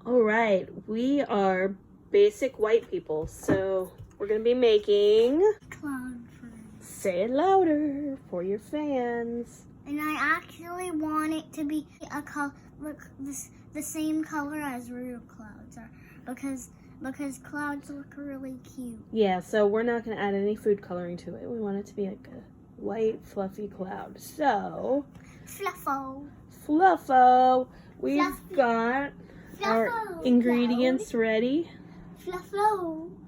All right, we are basic white people, so we're gonna be making Cloud fruit. Say it louder for your fans. And I actually want it to be a color, the same color as real clouds are, because clouds look really cute. Yeah, so we're not gonna add any food coloring to it. We want it to be like a white, fluffy cloud. So, Fluffo, we've got our ingredients ready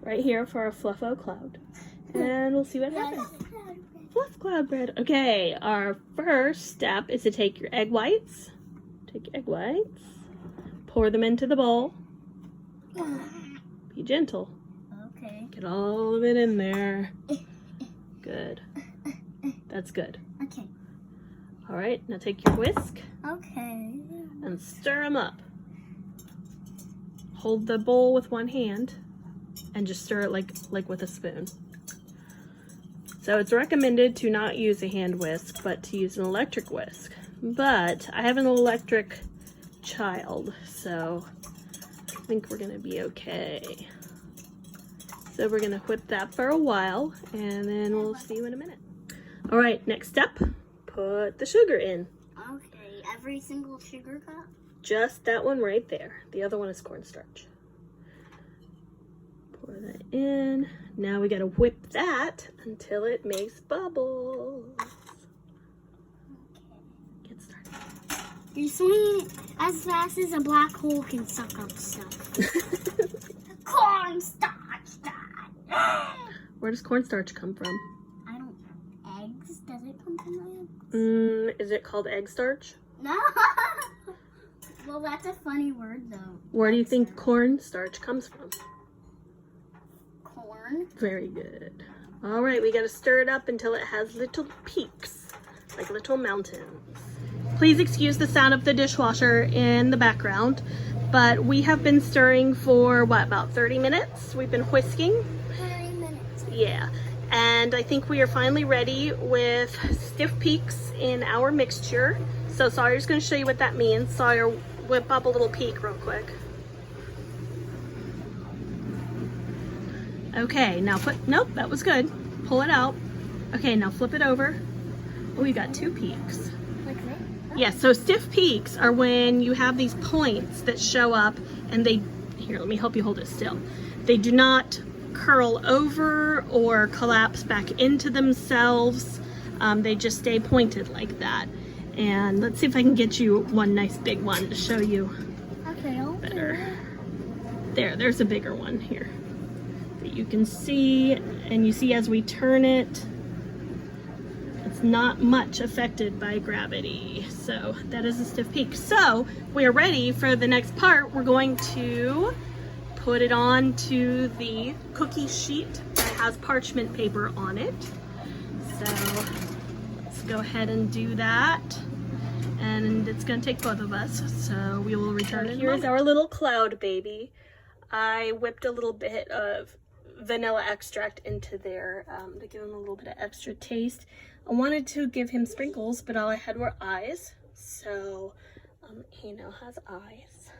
right here for our Fluffo cloud. And we'll see what happens. Fluff cloud bread. Okay, our first step is to take your egg whites. Take your egg whites. Pour them into the bowl. Be gentle. Okay. Get all of it in there. Good. That's good. Okay. All right, now take your whisk. Okay. And stir them up. Hold the bowl with one hand and just stir it like with a spoon. So it's recommended to not use a hand whisk, but to use an electric whisk. But I have an electric child, so I think we're gonna be okay. So we're gonna whip that for a while, and then we'll see you in a minute. All right, next step, put the sugar in. Okay, every single sugar cup? Just that one right there. The other one is cornstarch. Pour that in. Now we gotta whip that until it makes bubbles. Get started. You're swinging it as fast as a black hole can suck up stuff. Cornstarch. Where does cornstarch come from? I don't know. Eggs? Does it come from eggs? Is it called egg starch? No. Well, that's a funny word, though. Where do you think cornstarch comes from? Corn. Very good. All right, we gotta stir it up until it has little peaks, like little mountains. Please excuse the sound of the dishwasher in the background, but we have been stirring for, what, about 30 minutes? We've been whisking. 30 minutes. Yeah, and I think we are finally ready with stiff peaks in our mixture. So Sawyer's gonna show you what that means. Sawyer, whip up a little peak real quick. Okay, now nope, that was good. Pull it out. Okay, now flip it over. Oh, we got two peaks. Like that? Yeah, so stiff peaks are when you have these points that show up and here, let me help you hold it still. They do not curl over or collapse back into themselves. They just stay pointed like that. And let's see if I can get you one nice big one to show you better. There's a bigger one here that you can see, and you see as we turn it, it's not much affected by gravity. So that is a stiff peak. So we are ready for the next part. We're going to put it on to the cookie sheet that has parchment paper on it. So let's go ahead and do that. And it's gonna take both of us, so we will return in a moment. Here's our little cloud baby. I whipped a little bit of vanilla extract into there to give him a little bit of extra taste. I wanted to give him sprinkles, but all I had were eyes. So he now has eyes,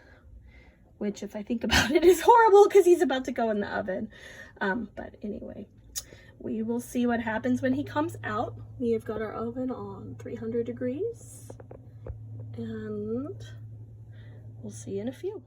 which if I think about it is horrible because he's about to go in the oven. But anyway, we will see what happens when he comes out. We have got our oven on 300 degrees. And we'll see you in a few.